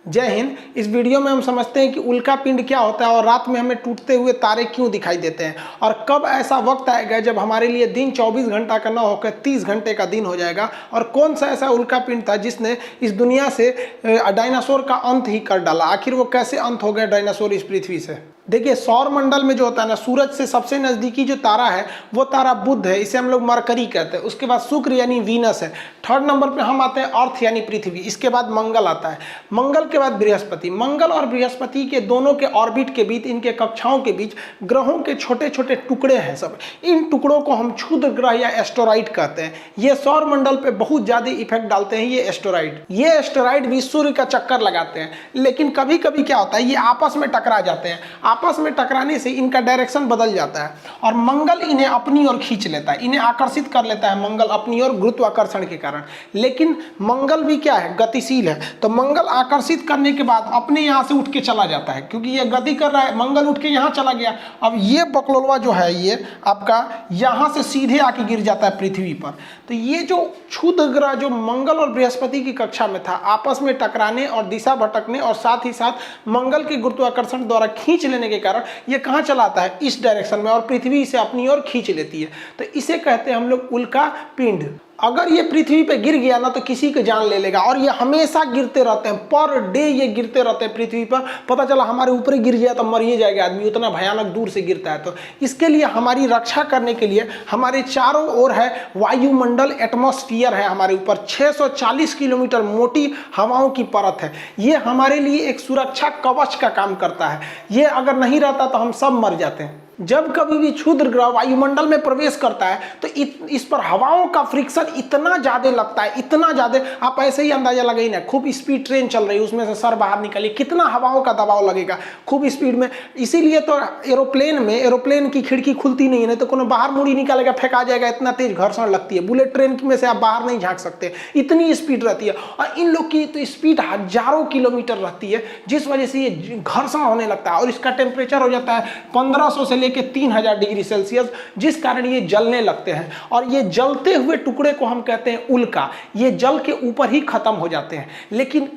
जय हिंद। इस वीडियो में हम समझते हैं कि उल्का पिंड क्या होता है और रात में हमें टूटते हुए तारे क्यों दिखाई देते हैं और कब ऐसा वक्त आएगा जब हमारे लिए दिन 24 घंटा का न होकर 30 घंटे का दिन हो जाएगा और कौन सा ऐसा उल्का पिंड था जिसने इस दुनिया से डायनासोर का अंत ही कर डाला। आखिर वो कैसे अंत हो गया डायनासोर इस पृथ्वी से। देखिए, सौर मंडल में जो होता है ना, सूरज से सबसे नज़दीकी जो तारा है वो तारा बुध है, इसे हम लोग मरकरी कहते हैं। उसके बाद शुक्र यानी वीनस है। थर्ड नंबर पे हम आते हैं अर्थ यानी पृथ्वी। इसके बाद मंगल आता है। मंगल के बाद बृहस्पति। मंगल और बृहस्पति के दोनों के ऑर्बिट के बीच, इनके कक्षाओं के बीच ग्रहों के छोटे छोटे टुकड़े हैं सब। इन टुकड़ों को हम क्षुद्र ग्रह या एस्टेरॉइड कहते हैं। ये सौर मंडल पे बहुत ज़्यादा इफेक्ट डालते हैं ये एस्टेरॉइड। ये एस्टेरॉइड भी सूर्य का चक्कर लगाते हैं, लेकिन कभी कभी क्या होता है, ये आपस में टकरा जाते हैं। आपस में टकराने से इनका डायरेक्शन बदल जाता है और मंगल इन्हें अपनी ओर खींच लेता है, इन्हें आकर्षित कर लेता है मंगल अपनी ओर गुरुत्वाकर्षण के कारण। लेकिन मंगल भी क्या है, गतिशील है। तो मंगल आकर्षित करने के बाद अपने यहाँ से उठ के चला जाता है, क्योंकि ये गति कर रहा है। मंगल उठ के यहाँ चला गया। अब ये बकलोलवा जो है ये आपका यहाँ से सीधे आके गिर जाता है पृथ्वी पर। तो ये जो क्षुद्र ग्रह जो मंगल और बृहस्पति की कक्षा में था, आपस में टकराने और दिशा भटकने और साथ ही साथ मंगल के गुरुत्वाकर्षण द्वारा खींच लेने के कारण ये कहाँ चला आता है, इस डायरेक्शन में, और पृथ्वी इसे अपनी ओर खींच लेती है। तो इसे कहते हैं हम लोग उल्का पिंड। अगर ये पृथ्वी पे गिर गया ना तो किसी की जान ले लेगा, और ये हमेशा गिरते रहते हैं, पर डे ये गिरते रहते हैं पृथ्वी पर। पता चला हमारे ऊपर ही गिर गया तो मर ही जाएगा आदमी, उतना भयानक दूर से गिरता है। तो इसके लिए हमारी रक्षा करने के लिए हमारे चारों ओर है वायुमंडल, एटमॉस्फियर है हमारे ऊपर। 640 किलोमीटर मोटी हवाओं की परत है। ये हमारे लिए एक सुरक्षा कवच का काम करता है। ये अगर नहीं रहता तो हम सब मर जाते हैं। जब कभी भी क्षुद्र ग्रह वायुमंडल में प्रवेश करता है तो इस पर हवाओं का फ्रिक्शन इतना ज़्यादा लगता है, इतना ज़्यादा, आप ऐसे ही अंदाजा लगाइए ना। खूब स्पीड ट्रेन चल रही है, उसमें से सर बाहर निकलिए, कितना हवाओं का दबाव लगेगा खूब स्पीड में। इसीलिए तो एरोप्लेन की खिड़की खुलती नहीं है, नहीं तो कोनो बाहर मुड़ी निकालेगा, फेंका जाएगा, इतना तेज घर्षण लगती है। बुलेट ट्रेन में से आप बाहर नहीं झाँक सकते, इतनी स्पीड रहती है। और इन लोग की तो स्पीड हजारों किलोमीटर रहती है, जिस वजह से ये घर्षण होने लगता है और इसका टेम्परेचर हो जाता है 1500 से के 3000 डिग्री सेल्सियस, जिस कारण ये जलने लगते हैं। और ये जलते हुए टुकड़े को हम कहते हैं उल्का। ये जल के ऊपर ही खत्म हो जाते हैं। लेकिन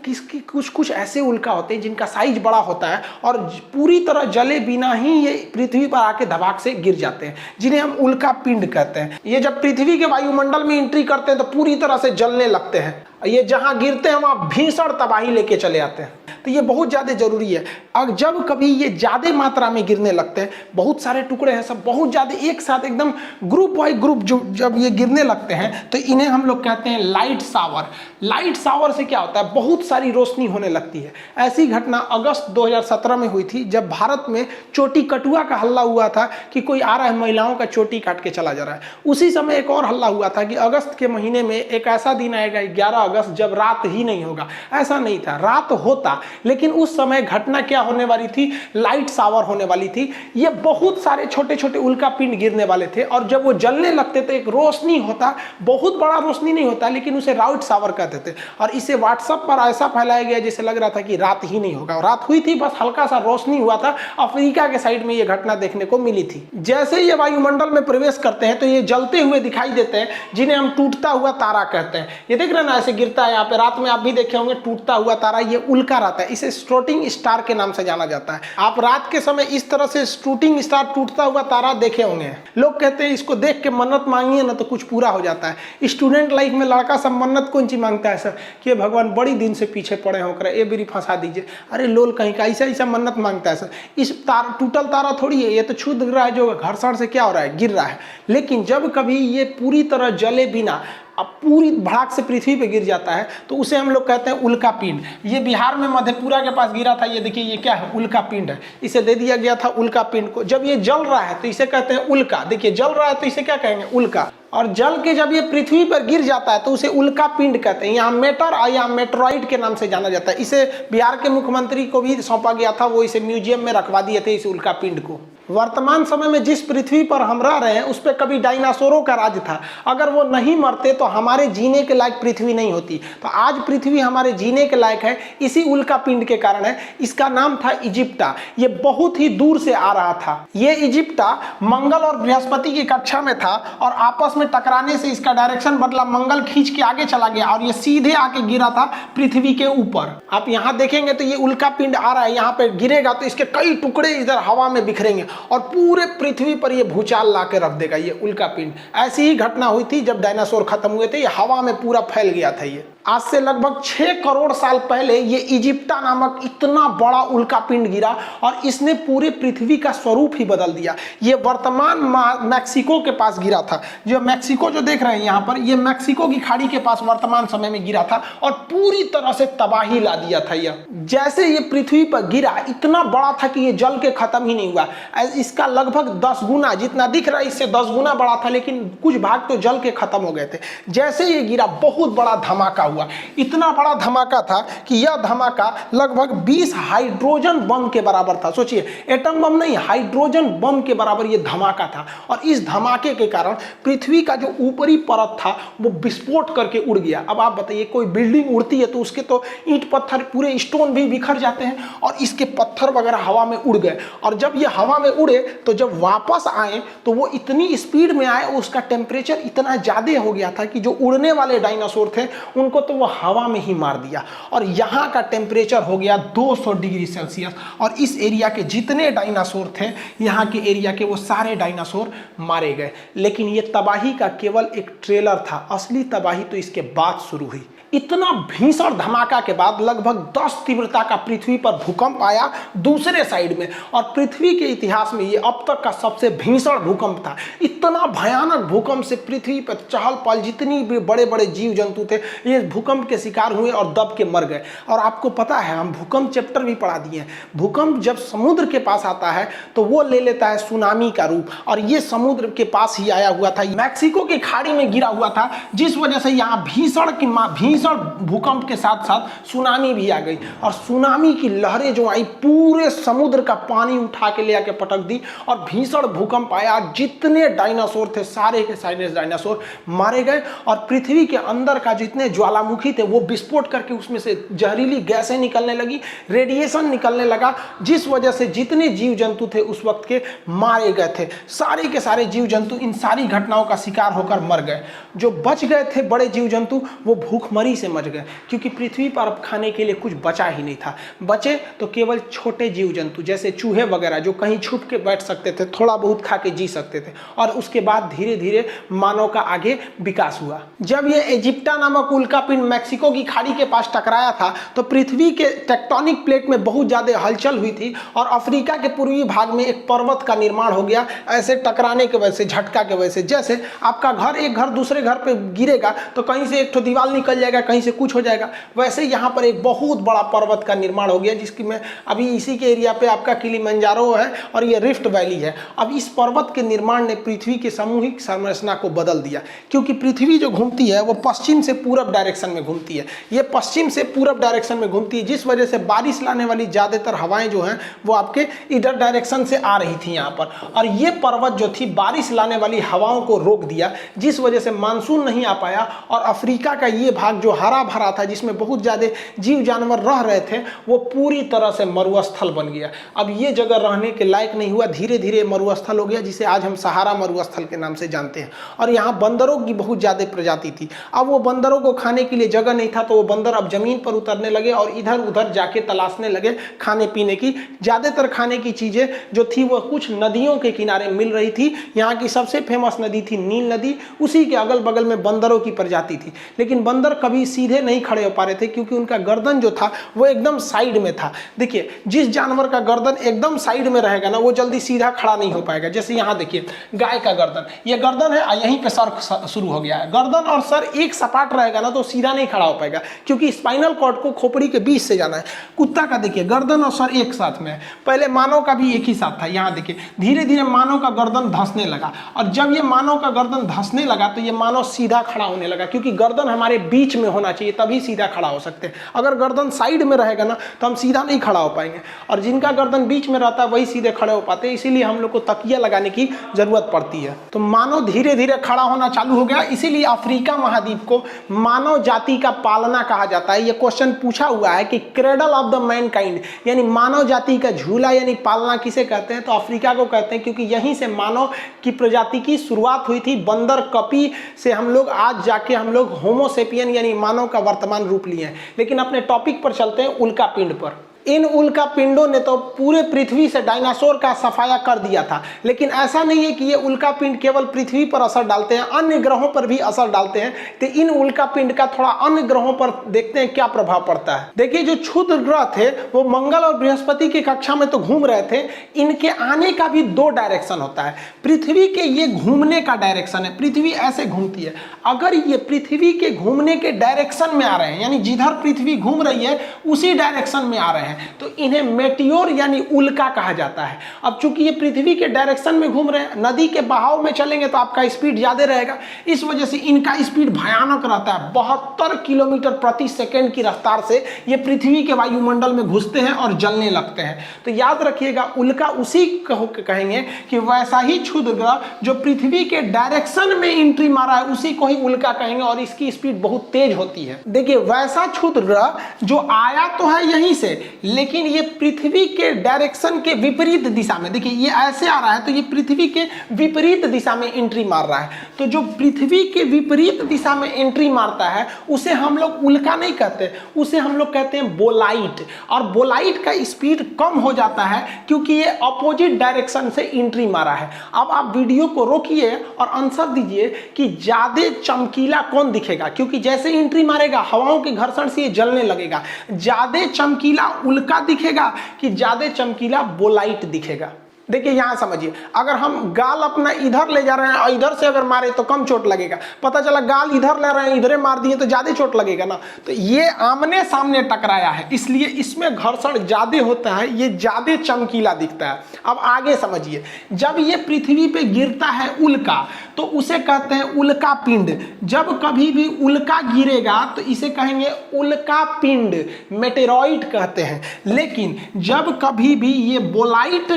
कुछ ऐसे उल्का होते हैं जिनका साइज बड़ा होता है और पूरी तरह जले बिना ही ये पृथ्वी पर आके धमाक से गिर जाते हैं, जिन्हें हम उल्का पिंड कहते हैं। ये जब पृथ्वी के वायुमंडल में एंट्री करते हैं तो पूरी तरह से जलने लगते हैं। ये जहां गिरते हैं वहां भीषण तबाही लेके चले आते हैं। तो ये बहुत ज़्यादा जरूरी है। अब जब कभी ये ज़्यादा मात्रा में गिरने लगते हैं, बहुत सारे टुकड़े हैं सब बहुत ज़्यादा एक साथ एकदम ग्रुप बाई ग्रुप जब ये गिरने लगते हैं तो इन्हें हम लोग कहते हैं लाइट शावर। लाइट शावर से क्या होता है, बहुत सारी रोशनी होने लगती है। ऐसी घटना अगस्त 2017 में हुई थी, जब भारत में चोटी कटुआ का हल्ला हुआ था कि कोई आ रहा है महिलाओं का चोटी काट के चला जा रहा है। उसी समय एक और हल्ला हुआ था कि अगस्त के महीने में एक ऐसा दिन आएगा 11 अगस्त, जब रात ही नहीं होगा। ऐसा नहीं था, रात होता, लेकिन उस समय घटना क्या होने वाली थी, लाइट शावर होने वाली थी। ये बहुत सारे छोटे छोटे उल्का पिंड गिरने वाले थे और जब वो जलने लगते तो एक रोशनी होता, बहुत बड़ा रोशनी नहीं होता, लेकिन उसे लाइट शावर कहते थे। और इसे व्हाट्सएप पर ऐसा फैलाया गया जैसे लग रहा था कि रात ही नहीं होगा। रात हुई थी, बस हल्का सा रोशनी हुआ था। अफ्रीका के साइड में ये घटना देखने को मिली थी। जैसे ये वायुमंडल में प्रवेश करते हैं तो ये जलते हुए दिखाई देते हैं, जिन्हें हम टूटता हुआ तारा कहते हैं। ये देख रहे हैं ना, ऐसे गिरता है यहाँ पे। रात में आप भी देखे होंगे टूटता हुआ तारा, ये उल्का रहता है। इसे शूटिंग स्टार के नाम से जाना जाता है। आप रात के समय इस तरह से शूटिंग स्टार, टूटता हुआ तारा देखे होंगे। लोग कहते हैं इसको देख के मन्नत मांगिए ना तो कुछ पूरा हो जाता है। स्टूडेंट लाइफ में लड़का सब मन्नत कौन सी मांगता है सर, कि भगवान बड़ी दिन से पीछे पड़े होकर ये बेरी फंसा दीजिए। अरे लोल कहीं का ऐसा मन्नत मांगता है सर। इस तारा टूटल तारा थोड़ी है, ये तो क्षुद्र ग्रह है जो घर्षण से क्या हो रहा है, गिर रहा है। लेकिन जब कभी ये पूरी तरह जले बिना अब पूरी भड़ाक से पृथ्वी पे गिर जाता है तो उसे हम लोग कहते हैं उल्का पिंड। ये बिहार में मधेपुरा के पास गिरा था। ये देखिए, ये क्या है, उल्का पिंड है। इसे दे दिया गया था उल्का पिंड को। जब ये जल रहा है तो इसे कहते हैं उल्का। देखिए, जल रहा है तो इसे क्या कहेंगे, उल्का। और जल के जब ये पृथ्वी पर गिर जाता है तो उसे उल्का पिंड कहते हैं। यहाँ मेटर और यहाँ मेट्रॉइड के नाम से जाना जाता है। इसे बिहार के मुख्यमंत्री को भी सौंपा गया था, वो इसे म्यूजियम में रखवा दिए थे इस उल्का पिंड को। वर्तमान समय में जिस पृथ्वी पर हम रह रहे हैं उस पर कभी डायनासोरों का राज था। अगर वो नहीं मरते तो हमारे जीने के लायक पृथ्वी नहीं होती। तो आज पृथ्वी हमारे जीने के लायक है इसी उल्का पिंड के कारण है। इसका नाम था इजिप्टा। ये बहुत ही दूर से आ रहा था। ये इजिप्टा मंगल और बृहस्पति की कक्षा में था और आपस में टकराने से इसका डायरेक्शन बदला, मंगल खींच के आगे चला गया और ये सीधे आके गिरा था पृथ्वी के ऊपर। आप यहाँ देखेंगे तो ये उल्का पिंड आ रहा है, यहाँ पे गिरेगा तो इसके कई टुकड़े इधर हवा में बिखरेंगे और पूरे पृथ्वी पर ये भूचाल ला के रख देगा ये उल्का पिंड। ऐसी ही घटना हुई थी जब डायनासोर खत्म हुए थे, ये हवा में पूरा फैल गया था। ये आज से लगभग 6 करोड़ साल पहले ये इजिप्टा नामक इतना बड़ा उल्का पिंड गिरा और इसने पूरे पृथ्वी का स्वरूप ही बदल दिया। ये वर्तमान मैक्सिको के पास गिरा था। जो मैक्सिको जो देख रहे हैं यहाँ पर, ये मैक्सिको की खाड़ी के पास वर्तमान समय में गिरा था और पूरी तरह से तबाही ला दिया था। यह जैसे ये पृथ्वी पर गिरा इतना बड़ा था कि ये जल के खत्म ही नहीं हुआ। इसका लगभग 10 गुना, जितना दिख रहा है इससे 10 गुना बड़ा था, लेकिन कुछ भाग तो जल के खत्म हो गए थे। जैसे ये गिरा बहुत बड़ा धमाका हुआ। इतना बड़ा धमाका था कि यह धमाका लगभग 20 हाइड्रोजन बम के बराबर था। सोचिए, एटम बम नहीं, हाइड्रोजन बम के बराबर यह धमाका था। और इस धमाके के कारण पृथ्वी का जो ऊपरी परत था वो विस्फोट करके उड़ गया। अब आप बताइए, कोई बिल्डिंग उड़ती है तो उसके तो ईंट पत्थर पूरे स्टोन भी बिखर जाते हैं और इसके पत्थर वगैरह हवा में उड़ गए। और जब ये हवा में उड़े तो जब वापस आए तो वो इतनी स्पीड में आए, उसका टेम्परेचर इतना ज्यादा हो गया था कि जो उड़ने वाले डायनासोर थे उनको तो वो हवा में ही मार दिया। और यहाँ का टेम्परेचर हो गया 200 डिग्री सेल्सियस। और इस एरिया के जितने डायनासोर थे, यहाँ के एरिया के, वो सारे डायनासोर मारे गए। लेकिन ये तबाही का केवल एक ट्रेलर था, असली तबाही तो इसके बाद शुरू हुई। इतना भीषण धमाका के बाद लगभग 10 तीव्रता का पृथ्वी पर भूकंप आया दूसरे साइड में। और पृथ्वी के इतिहास में ये अब तक का सबसे भीषण भूकंप था। इतना भयानक भूकंप से पृथ्वी पर चहल पहल, जितनी भी बड़े बड़े जीव जंतु थे ये भूकंप के शिकार हुए और दब के मर गए। और आपको पता है, हम भूकंप चैप्टर भी पढ़ा दिए हैं। भूकंप जब समुद्र के पास आता है तो वो ले लेता है सुनामी का रूप, और ये समुद्र के पास ही आया हुआ था। मैक्सिको की खाड़ी में गिरा हुआ था, जिस वजह से यहाँ भीषण भूकंप के साथ साथ सुनामी भी आ गई। और सुनामी की लहरें जो आई पूरे समुद्र का पानी उठा के ले आके पटक दी और भीषण भूकंप आया। जितने डायनासोर थे सारे के सारे डायनासोर मारे गए और पृथ्वी के अंदर का जितने ज्वालामुखी थे वो विस्फोट करके उसमें से जहरीली गैसें निकलने लगी, रेडिएशन निकलने लगा, जिस वजह से जितने जीव जंतु थे उस वक्त के मारे गए थे। सारे के सारे जीव जंतु इन सारी घटनाओं का शिकार होकर मर गए। जो बच गए थे बड़े जीव जंतु वो भूखमरी से मर गए, क्योंकि पृथ्वी पर अब खाने के लिए कुछ बचा ही नहीं था। बचे तो केवल छोटे जीव जंतु जैसे चूहे वगैरह, जो कहीं छुप के बैठ सकते थे, थोड़ा बहुत खा के जी सकते थे। और उसके बाद धीरे धीरे मानव का आगे विकास हुआ। जब ये इजिप्टा नामक उल्का पिंड मैक्सिको की खाड़ी के पास टकराया था तो पृथ्वी के टेक्टोनिक प्लेट में बहुत ज्यादा हलचल हुई थी और अफ्रीका के पूर्वी भाग में एक पर्वत का निर्माण हो गया। ऐसे टकराने की वजह से, झटका की वजह से, जैसे आपका घर, एक घर दूसरे घर पे गिरेगा तो कहीं से एक तो दीवार निकल जाएगा, कहीं से कुछ हो जाएगा, वैसे यहाँ पर एक बहुत बड़ा पर्वत का निर्माण हो गया, जिसकी मैं अभी इसी के एरिया पे आपका किलिमंजारो है और ये रिफ्ट वैली है। अब इस पर्वत के निर्माण ने पृथ्वी के सामूहिक संरचना को बदल दिया, क्योंकि पृथ्वी जो घूमती है वो पश्चिम से पूरब डायरेक्शन में घूमती है। ये पश्चिम से पूरब डायरेक्शन में घूमती है, जिस वजह से बारिश लाने वाली ज्यादातर हवाएं जो हैं वो आपके इधर डायरेक्शन से आ रही थी यहाँ पर। और ये पर्वत जो थी बारिश लाने वाली हवाओं को रोक दिया, जिस वजह से मानसून नहीं आ पाया और अफ्रीका का ये भाग जो हरा भरा था, जिसमें बहुत ज्यादा जीव जानवर रह रहे थे, वो पूरी तरह से मरुस्थल बन गया। अब ये जगह रहने के लायक नहीं हुआ, धीरे धीरे मरुस्थल हो गया, जिसे आज हम सहारा मरुस्थल के नाम से जानते हैं। और यहाँ बंदरों की बहुत ज्यादा प्रजाति थी। अब वो बंदरों को खाने के लिए जगह नहीं था, तो वो बंदर अब जमीन पर उतरने लगे और इधर उधर जाके तलाशने लगे खाने पीने की। ज्यादातर खाने की चीजें जो थी वो कुछ नदियों के किनारे मिल रही थी। यहाँ की सबसे फेमस नदी थी नील नदी, उसी के अगल बगल में बंदरों की प्रजाति थी। लेकिन बंदर कभी सीधे नहीं खड़े हो पा रहे थे, क्योंकि उनका गर्दन जो था वो एकदम साइड में था। देखिए, जिस जानवर का गर्दन एकदम साइड में रहेगा ना, वो जल्दी सीधा खड़ा नहीं हो पाएगा। जैसे यहाँ देखिए, गाय का गर्दन, ये गर्दन है, यहीं पे सर शुरू हो गया है। गर्दन और सर एक सपाट रहेगा ना तो सीधा नहीं खड़ा हो पाएगा, क्योंकि स्पाइनल कॉर्ड को खोपड़ी के बीच से जाना है। कुत्ता का देखिए, गर्दन और सर एक साथ में है। पहले मानव का भी एक ही साथ था। यहाँ देखिए, धीरे धीरे मानव का गर्दन धंसने लगा, और जब ये मानव का गर्दन धंसने लगा तो ये मानव सीधा खड़ा होने लगा, क्योंकि गर्दन हमारे बीच में होना चाहिए, तभी सीधा खड़ा हो सकते हैं। अगर गर्दन साइड में रहेगा ना तो हम सीधा नहीं खड़ा हो पाएंगे, और जिनका गर्दन बीच में रहता है वही सीधे खड़े हो पाते हैं। इसीलिए हम लोग को तकिया लगाने की जरूरत पड़ती है। तो मानव धीरे धीरे खड़ा होना चालू हो गया, इसीलिए अफ्रीका महाद्वीप को मानव जाति का पालना कहा जाता है। यह क्वेश्चन पूछा हुआ है कि क्रेडल ऑफ द मैनकाइंड यानी मानव जाति का झूला यानी पालना किसे कहते हैं, तो अफ्रीका को कहते हैं, क्योंकि यहीं से मानव की प्रजाति की शुरुआत हुई थी। बंदर कपी से हम लोग आज जाके हम लोग होमोसेपियन यानी मानव का वर्तमान रूप लिए हैं। लेकिन अपने टॉपिक पर चलते हैं, उल्का पिंड पर। इन उल्का पिंडों ने तो पूरे पृथ्वी से डायनासोर का सफाया कर दिया था, लेकिन ऐसा नहीं है कि ये उल्का पिंड केवल पृथ्वी पर असर डालते हैं, अन्य ग्रहों पर भी असर डालते हैं। तो इन उल्का पिंड का थोड़ा अन्य ग्रहों पर देखते हैं क्या प्रभाव पड़ता है। देखिए, जो क्षुद्र ग्रह थे वो मंगल और बृहस्पति की कक्षा में तो घूम रहे थे, इनके आने का भी दो डायरेक्शन होता है। पृथ्वी के ये घूमने का डायरेक्शन है, पृथ्वी ऐसे घूमती है। अगर ये पृथ्वी के घूमने के डायरेक्शन में आ रहे हैं, यानी जिधर पृथ्वी घूम रही है उसी डायरेक्शन में आ रहे हैं, तो इन्हें मेटियोर यानी उल्का कहा जाता है। अब चूंकि ये पृथ्वी के डायरेक्शन में घूम रहे हैं, नदी के बहाव में चलेंगे तो आपका स्पीड ज्यादा रहेगा, इस वजह से इनका स्पीड भयानक रहता है। 72 किलोमीटर प्रति सेकंड की रफ्तार से ये पृथ्वी के वायुमंडल में घुसते हैं और जलने लगते हैं। तो याद रखिएगा, उल्का उसी को कहेंगे कि वैसा ही क्षुद्र ग्रह जो पृथ्वी के डायरेक्शन में एंट्री मारा है उसी को ही उल्का कहेंगे, और इसकी स्पीड बहुत तेज होती है। देखिए, वैसा क्षुद्र ग्रह जो आया तो है यहीं से, लेकिन ये पृथ्वी के डायरेक्शन के विपरीत दिशा में, देखिए ये ऐसे आ रहा है तो ये पृथ्वी के विपरीत दिशा में एंट्री मार रहा है। तो जो पृथ्वी के विपरीत दिशा में एंट्री मारता है उसे हम लोग उल्का नहीं कहते, उसे हम लोग कहते हैं बोलाइट। और बोलाइट का स्पीड कम हो जाता है क्योंकि ये अपोजिट डायरेक्शन से एंट्री मारा है। अब आप वीडियो को रोकिए और आंसर दीजिए कि ज्यादा चमकीला कौन दिखेगा, क्योंकि जैसे एंट्री मारेगा हवाओं के घर्षण से ये जलने लगेगा। ज्यादा चमकीला उल्का दिखेगा कि ज्यादा चमकीला बोलाइट दिखेगा। देखिए यहां समझिए, अगर हम गाल अपना इधर ले जा रहे हैं और इधर से अगर मारे तो कम चोट लगेगा, पता चला गाल इधर ले रहे हैं इधरे मार दिए तो ज्यादा चोट लगेगा ना। तो ये आमने सामने टकराया है, इसलिए इसमें घर्षण ज्यादा होता है, ये ज्यादा चमकीला दिखता है। अब आगे समझिए, जब ये पृथ्वी पे गिरता है उल्का तो उसे कहते हैं उल्का पिंड। जब कभी भी उल्का गिरेगा तो इसे कहेंगे उल्का पिंड, मेटेरॉइड कहते हैं। लेकिन जब कभी भी ये बोलाइट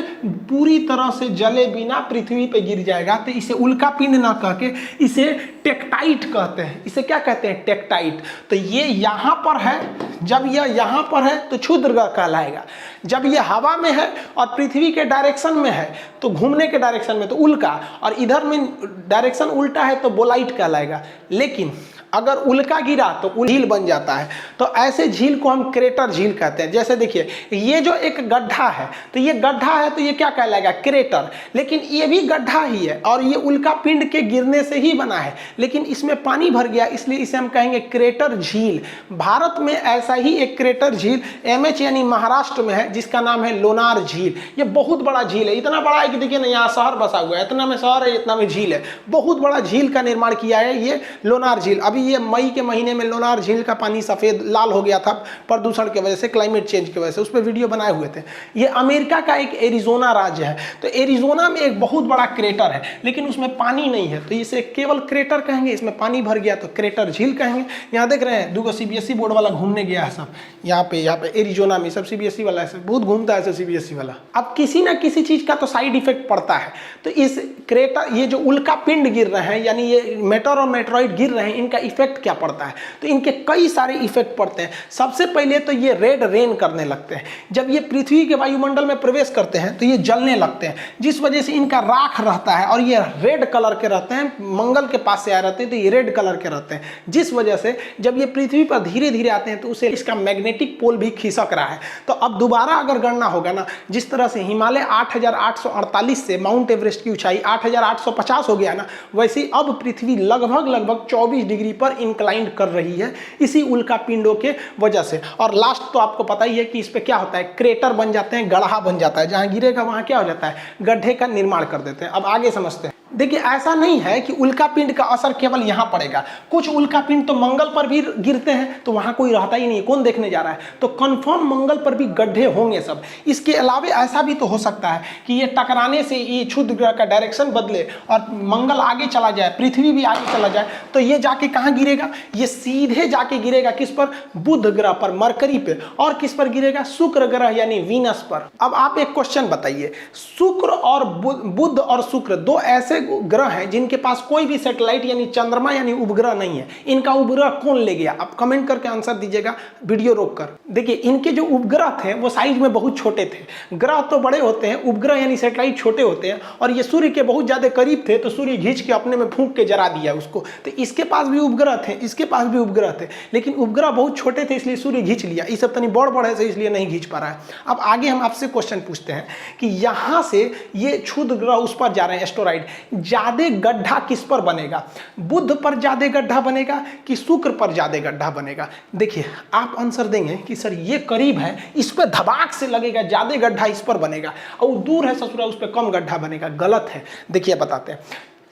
पूरी तरह से जले बिना पृथ्वी पे गिर जाएगा तो इसे उल्का पिंड ना कह के इसे टेक्टाइट कहते हैं। इसे क्या कहते हैं? टेक्टाइट। तो ये यहाँ पर है, जब यह यहाँ पर है तो क्षुद्र ग्रह कहलाएगा। जब ये हवा में है और पृथ्वी के डायरेक्शन में है तो घूमने के डायरेक्शन में तो उल्का, और इधर में डायरेक्शन उल्टा है तो बोलाइट कहलाएगा। लेकिन अगर उल्का गिरा तो झील बन जाता है, तो ऐसे झील को हम क्रेटर झील कहते हैं। जैसे देखिए, ये जो एक गड्ढा है तो ये गड्ढा है तो ये क्या कहलाएगा? क्रेटर। लेकिन ये भी गड्ढा ही है और ये उल्का पिंड के गिरने से ही बना है, लेकिन इसमें पानी भर गया इसलिए इसे हम कहेंगे क्रेटर झील। भारत में ऐसा ही एक क्रेटर झील MH यानी महाराष्ट्र में है जिसका नाम है लोनार झील। ये बहुत बड़ा झील है, इतना बड़ा है कि देखिए ना यहाँ शहर बसा हुआ है, इतना में शहर है इतना में झील है। बहुत बड़ा झील का निर्माण किया है ये लोनार झील। अभी ये मई के महीने में लोनार झील का पानी सफेद लाल हो गया था प्रदूषण की वजह से, क्लाइमेट चेंज की वजह से। उस पर वीडियो बनाए हुए थे। ये अमेरिका का एक एरिजोना राज्य है, तो एरिजोना में एक बहुत बड़ा क्रेटर है लेकिन उसमें पानी नहीं है तो इसे केवल क्रेटर कहेंगे। इसमें पानी भर गया तो क्रेटर झील कहेंगे। यहाँ देख रहे हैं दूगो CBSE बोर्ड वाला घूमने गया है सब, यहाँ पे एरिजोना में सब CBSE वाला है, बहुत घूमता है CBSE वाला। अब किसी ना किसी चीज का तो साइड इफेक्ट पड़ता है। तो इस क्रेटर, ये जो उल्का पिंड गिर रहे हैं यानी ये मेटर और मेट्रॉइड गिर रहे हैं, इनका इफेक्ट क्या पड़ता है? तो इनके कई सारे इफेक्ट पड़ते हैं। सबसे पहले तो ये रेड रेन करने लगते हैं। जब ये पृथ्वी के वायुमंडल में प्रवेश करते हैं तो ये जलने लगते हैं, जिस वजह से इनका राख रहता है और ये रेड कलर के रहते हैं। मंगल के पास से आए रहते हैं तो ये रेड कलर के रहते हैं, जिस वजह से जब ये पृथ्वी पर धीरे धीरे आते हैं तो उसे इसका मैग्नेटिक पोल भी खिसक रहा है। तो अब दोबारा अगर गणना होगा ना, जिस तरह से हिमालय 8848 से माउंट एवरेस्ट की ऊंचाई 8850 हो गया ना, वैसे अब पृथ्वी लगभग 24 डिग्री पर इंक्लाइंड कर रही है इसी उल्का पिंडों के वजह से। और लास्ट तो आपको पता ही है कि इस पे क्या होता है, क्रेटर बन जाते हैं, गड्ढा बन जाता है। जहां गिरेगा वहां क्या हो जाता है, गड्ढे का निर्माण कर देते हैं। अब आगे समझते हैं। देखिए ऐसा नहीं है कि उल्का पिंड का असर केवल यहाँ पड़ेगा, कुछ उल्का पिंड तो मंगल पर भी गिरते हैं तो वहाँ कोई रहता ही नहीं है, कौन देखने जा रहा है, तो कंफर्म मंगल पर भी गड्ढे होंगे सब। इसके अलावा ऐसा भी तो हो सकता है कि ये टकराने से ये क्षुद्र ग्रह का डायरेक्शन बदले और मंगल आगे चला जाए, पृथ्वी भी आगे चला जाए, तो ये जाके कहाँ गिरेगा, ये सीधे जाके गिरेगा किस पर, बुध ग्रह पर, मरकरी पे, और किस पर गिरेगा, शुक्र ग्रह यानी वीनस पर। अब आप एक क्वेश्चन बताइए, शुक्र और बुध और शुक्र दो ऐसे ग्रह हैं जिनके पास कोई भी सैटेलाइट यानी चंद्रमा यानी उपग्रह नहीं है, इनका उपग्रह कौन ले गया? आप कमेंट करके आंसर दीजिएगा वीडियो रोककर। देखिए इनके जो उपग्रह थे वो साइज में बहुत छोटे थे, ग्रह तो बड़े होते हैं, उपग्रह यानी सैटेलाइट छोटे होते हैं, और ये सूर्य के बहुत ज्यादा करीब थे तो सूर्य खींच के अपने में फूंक के जरा दिया उसको। तो इसके पास भी उपग्रह थे, इसके पास भी उपग्रह थे, लेकिन उपग्रह बहुत छोटे थे इसलिए सूर्य खींच लिया, ये सब तनी बड़ है इसलिए नहीं खींच पा रहा है। अब आगे हम आपसे क्वेश्चन पूछते हैं कि यहां से ये क्षुद्र ग्रह उस पर जा रहे हैं, एस्टेरॉइड, ज्यादा गड्ढा किस पर बनेगा, बुध पर ज्यादा गड्ढा बनेगा कि शुक्र पर ज्यादा गड्ढा बनेगा? देखिए आप आंसर देंगे कि सर ये करीब है, इस पर धबाक से लगेगा, ज्यादा गड्ढा इस पर बनेगा, और दूर है ससुरा उस पर कम गड्ढा बनेगा। गलत है। देखिए बताते हैं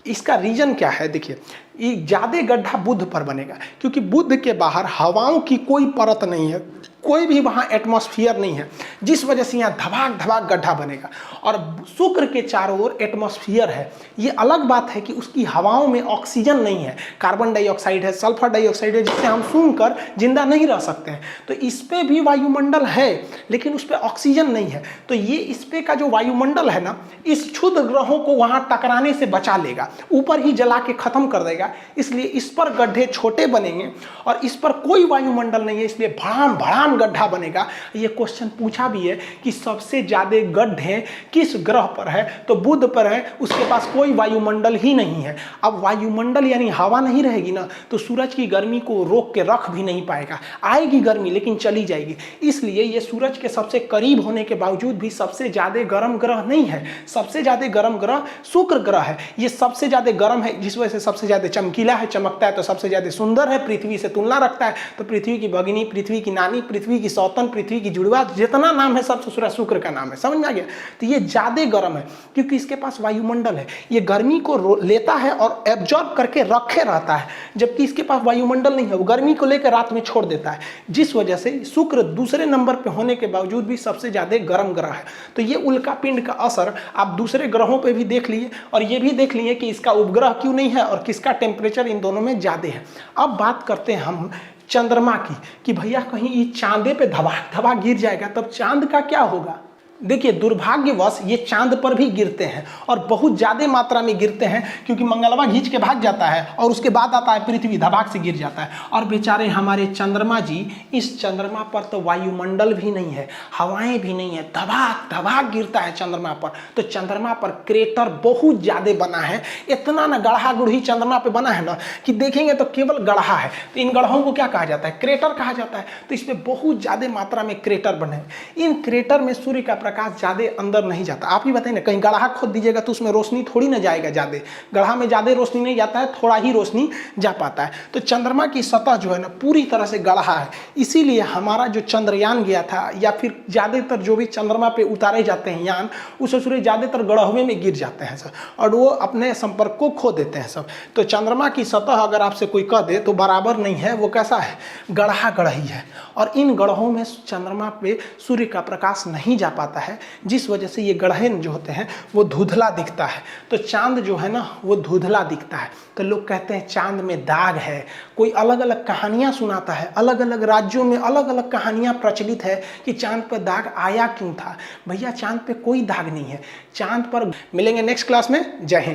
इसका रीजन क्या है। देखिए ये ज्यादा गड्ढा बुध पर बनेगा क्योंकि बुध के बाहर हवाओं की कोई परत नहीं है, कोई भी वहाँ एटमॉस्फेयर नहीं है, जिस वजह से यहाँ धबाक धबाक गड्ढा बनेगा। और शुक्र के चारों ओर एटमॉस्फेयर है, ये अलग बात है कि उसकी हवाओं में ऑक्सीजन नहीं है, कार्बन डाइऑक्साइड है, सल्फर डाइऑक्साइड है, जिससे हम सूंघकर जिंदा नहीं रह सकते हैं। तो इस पे भी वायुमंडल है लेकिन उस पर ऑक्सीजन नहीं है, तो ये इस पे का जो वायुमंडल है ना, इस क्षुद्र ग्रहों को वहाँ टकराने से बचा लेगा, ऊपर ही जला के खत्म कर देगा। इसलिए इस पर गड्ढे छोटे बनेंगे और इस पर कोई वायुमंडल नहीं है, इसलिए भड़ाम भड़ाम गड्ढा बनेगा। ये क्वेश्चन पूछा भी है कि सबसे ज्यादा गड्ढे किस ग्रह पर है, तो बुध पर है, उसके पास कोई वायुमंडल ही नहीं है। अब वायुमंडल यानी हवा नहीं रहेगी ना, तो सूरज की गर्मी को रोक के रख भी नहीं पाएगा, आएगी गर्मी लेकिन चली जाएगी। इसलिए ये सूरज के सबसे करीब होने के बावजूद भी सबसे ज्यादा गर्म ग्रह नहीं है। सबसे ज्यादा गर्म ग्रह शुक्र ग्रह है, ये सबसे ज्यादा गर्म है, जिस वजह से सबसे ज्यादा चमकीला है, चमकता है तो सबसे ज्यादा सुंदर है, पृथ्वी से तुलना रखता है, तो पृथ्वी की भगिनी, पृथ्वी की नानी, पृथ्वी की सौतन, पृथ्वी की जुड़वा, जितना नाम है सब ससुरा शुक्र का नाम है। समझ में आ गया? तो ये ज्यादा गर्म है क्योंकि इसके पास वायुमंडल है, ये गर्मी को लेता है और एब्जॉर्ब करके रखे रहता है, जबकि इसके पास वायुमंडल नहीं है, वो गर्मी को लेकर रात में छोड़ देता है, जिस वजह से शुक्र दूसरे नंबर पे होने के बावजूद भी सबसे ज्यादा गर्म ग्रह है। तो ये उल्का पिंड का असर आप दूसरे ग्रहों पे भी देख लिए और ये भी देख लिए कि इसका उपग्रह क्यों नहीं है और किसका टेम्परेचर इन दोनों में ज्यादा है। अब बात करते हैं हम चंद्रमा की कि भैया कहीं ये चांदे पे धबाक धबाक गिर जाएगा तब चांद का क्या होगा? देखिए दुर्भाग्यवश ये चांद पर भी गिरते हैं और बहुत ज़्यादा मात्रा में गिरते हैं क्योंकि मंगलवा खींच के भाग जाता है और उसके बाद आता है पृथ्वी, धबाक से गिर जाता है। और बेचारे हमारे चंद्रमा जी, इस चंद्रमा पर तो वायुमंडल भी नहीं है, हवाएं भी नहीं है, धबाक धबाक गिरता है चंद्रमा पर। तो चंद्रमा पर क्रेटर बहुत ज़्यादा बना है, इतना ना गढ़ा गुढ़ी चंद्रमा पर बना है ना कि देखेंगे तो केवल गढ़ा है। तो इन गढ़ों को क्या कहा जाता है? क्रेटर कहा जाता है। तो इसमें बहुत ज़्यादा मात्रा में क्रेटर बने हैं। इन क्रेटर में सूर्य का प्रकाश ज्यादा अंदर नहीं जाता। आप ही बताइए ना, कहीं गड्ढा खोद दीजिएगा तो उसमें रोशनी थोड़ी ना जाएगा, ज्यादा गड्ढा में ज्यादा रोशनी नहीं जाता है, थोड़ा ही रोशनी जा पाता है। तो चंद्रमा की सतह जो है ना पूरी तरह से गड्ढा है, इसीलिए हमारा जो चंद्रयान गया था या फिर ज्यादातर जो भी चंद्रमा पे उतारे जाते हैं यान, उस सूर्य ज्यादातर गड्ढे में गिर जाते हैं सब और वो अपने संपर्क को खो देते हैं सब। तो चंद्रमा की सतह अगर आपसे कोई कह दे तो बराबर नहीं है, वो कैसा है? गड्ढा गढ़ही है। और इन गड्ढों में चंद्रमा पे सूर्य का प्रकाश नहीं जा पाता है, जिस वजह से ये गड्ढे जो होते हैं वो धुंधला दिखता है। तो चांद जो है ना वो धुंधला दिखता है। तो लोग कहते हैं चांद में दाग है, कोई अलग अलग कहानियां सुनाता है, अलग अलग राज्यों में अलग अलग कहानियां प्रचलित है कि चांद पर दाग आया क्यों था। भैया चांद पे कोई दाग नहीं है, चांद पर मिलेंगे नेक्स्ट क्लास में। जय हिंद।